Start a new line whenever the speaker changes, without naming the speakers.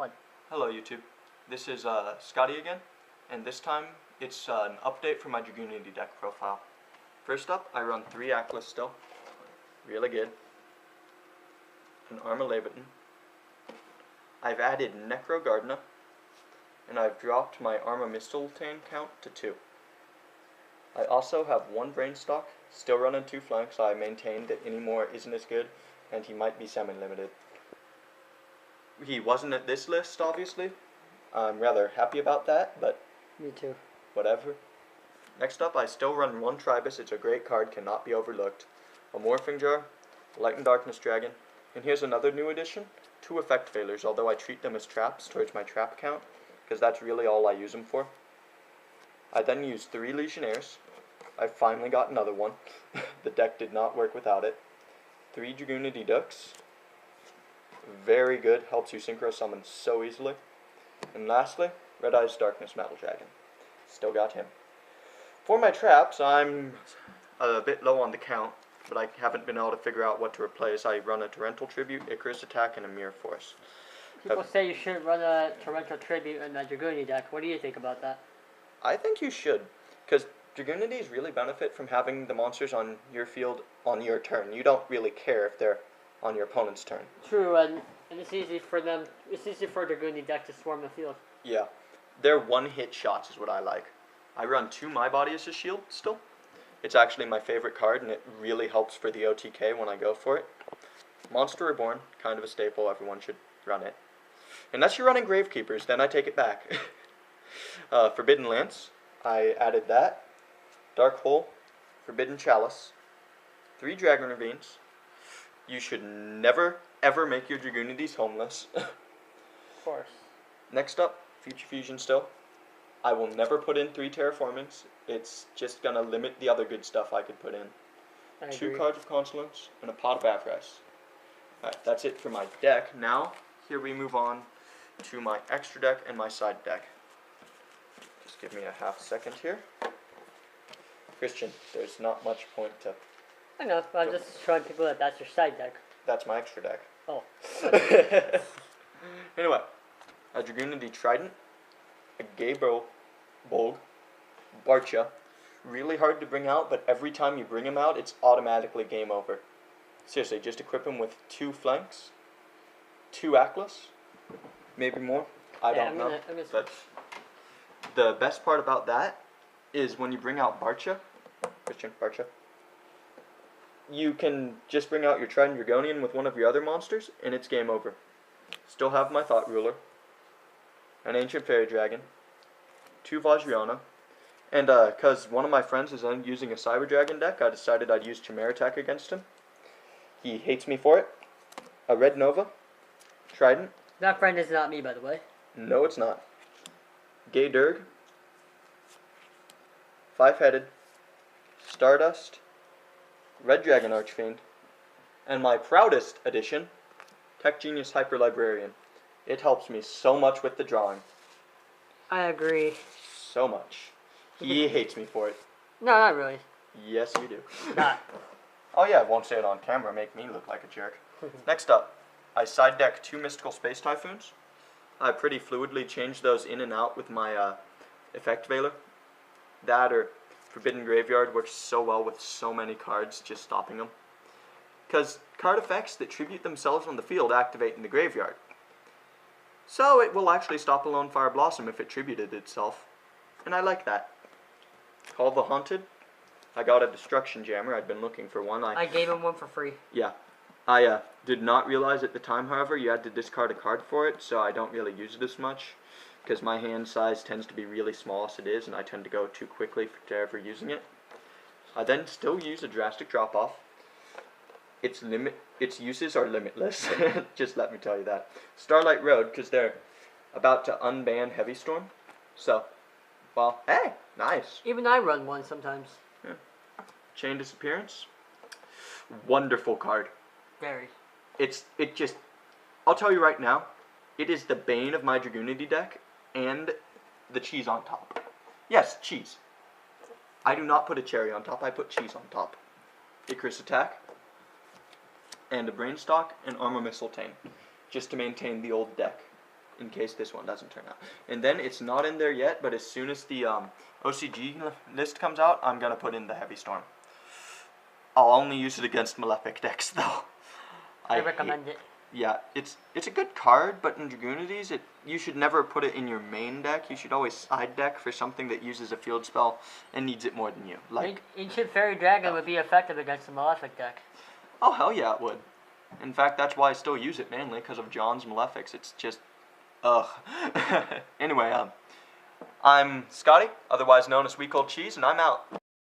What?
Hello YouTube, this is Scotty again, and this time it's an update for my Dragunity deck profile. First up, I run 3 Atlas still, really good, an Arma Leviton. I've added Necro Gardena, and I've dropped my Arma Mistletoe count to 2. I also have 1 Brainstock, still running 2 flanks. I maintain that any more isn't as good, and he might be semi-limited. He wasn't at this list, obviously. I'm rather happy about that, but
Me too.
whatever. Next up, I still run 1 Tribus. It's a great card, cannot be overlooked. A Morphing Jar, Light and Darkness Dragon, and here's another new addition, 2 Effect Failures, although I treat them as traps towards my trap count, because that's really all I use them for. I then use 3 Legionnaires. I finally got another one. The deck did not work without it. 3 Dragunity Ducks. Very good, helps you synchro summon so easily. And lastly, Red Eyes Darkness Metal Dragon. Still got him. For my traps, I'm a bit low on the count, but I haven't been able to figure out what to replace. I run a Torrential Tribute, Icarus Attack, and a Mirror Force.
People say you should run a Torrential Tribute in the Dragunity deck. What do you think about that?
I think you should, because Dragunities really benefit from having the monsters on your field on your turn. You don't really care if they're on your opponent's turn.
True, and it's easy for them. It's easy for a Dragunity deck to swarm the field.
Yeah, their one-hit shots is what I like. I run 2 My Body as a shield still. It's actually my favorite card, and it really helps for the OTK when I go for it. Monster Reborn, kind of a staple. Everyone should run it. Unless you're running Gravekeepers, then I take it back. Forbidden Lance, I added that. Dark Hole, Forbidden Chalice, 3 Dragon Ravines. You should never, ever make your Dragunities homeless.
Of course.
Next up, Future Fusion still. I will never put in 3 Terraformings. It's just going to limit the other good stuff I could put in.
I
2
agree.
Cards of Consolence and a Pot of Avarice. Alright, that's it for my deck. Now, here we move on to my extra deck and my side deck. Just give me a half second here. Christian, there's not much point to...
I know, but I'm just showing people that that's your side deck.
That's my extra deck.
Oh.
Anyway, a Dragunity Trident, a Gabriel Bolg, Barcha. Really hard to bring out, but every time you bring him out, it's automatically game over. Seriously, just equip him with 2 flanks, 2 Atlas, maybe more. I don't know. But the best part about that is when you bring out Barcha, Christian, Barcha, you can just bring out your Trident Dragonian with one of your other monsters, and it's game over. Still have my Thought Ruler, an Ancient Fairy Dragon, 2 Vajrayana, and because one of my friends is using a Cyber Dragon deck, I decided I'd use Chimera Attack against him. He hates me for it. A Red Nova, Trident.
That friend is not me, by the way.
No, it's not. Gay Durg, 5-headed, Stardust, Red Dragon Archfiend, and my proudest addition, Tech Genius Hyper Librarian. It helps me so much with the drawing.
I agree.
So much. He hates me for it.
No, not really.
Yes, you do.
Not.
Oh yeah, I won't say it on camera, make me look like a jerk. Next up, I side deck 2 Mystical Space Typhoons. I pretty fluidly change those in and out with my Effect Veiler. That or Forbidden Graveyard works so well with so many cards, just stopping them. Because card effects that tribute themselves on the field activate in the graveyard. So it will actually stop a Lone Fire Blossom if it tributed itself. And I like that. Call the Haunted. I got a Destruction Jammer. I'd been looking for one.
I gave him one for free.
Yeah. I did not realize at the time, however, you had to discard a card for it, so I don't really use it as much. Because my hand size tends to be really small as it is, and I tend to go too quickly for ever using it. I then still use a Drastic Drop-Off. Its uses are limitless, just let me tell you that. Starlight Road, because they're about to unban Heavy Storm. So, well, hey, nice.
Even I run one sometimes.
Yeah. Chain Disappearance. Wonderful card.
Very.
I'll tell you right now, it is the bane of my Dragunity deck, and the cheese on top. Yes, cheese. I do not put a cherry on top, I put cheese on top. Icarus Attack, and a Brainstock, and Arma Mistletoe, just to maintain the old deck. in case this one doesn't turn out. And then it's not in there yet, but as soon as the OCG list comes out, I'm going to put in the Heavy Storm. I'll only use it against Malefic decks, though.
I recommend it.
Yeah, it's a good card, but in Dragunities, you should never put it in your main deck. You should always side deck for something that uses a field spell and needs it more than you. Like
Ancient Fairy Dragon would be effective against the Malefic deck.
Oh, hell yeah, it would. In fact, that's why I still use it mainly, because of John's Malefics. It's just, ugh. Anyway, I'm Scotty, otherwise known as Week Old Cheese, and I'm out.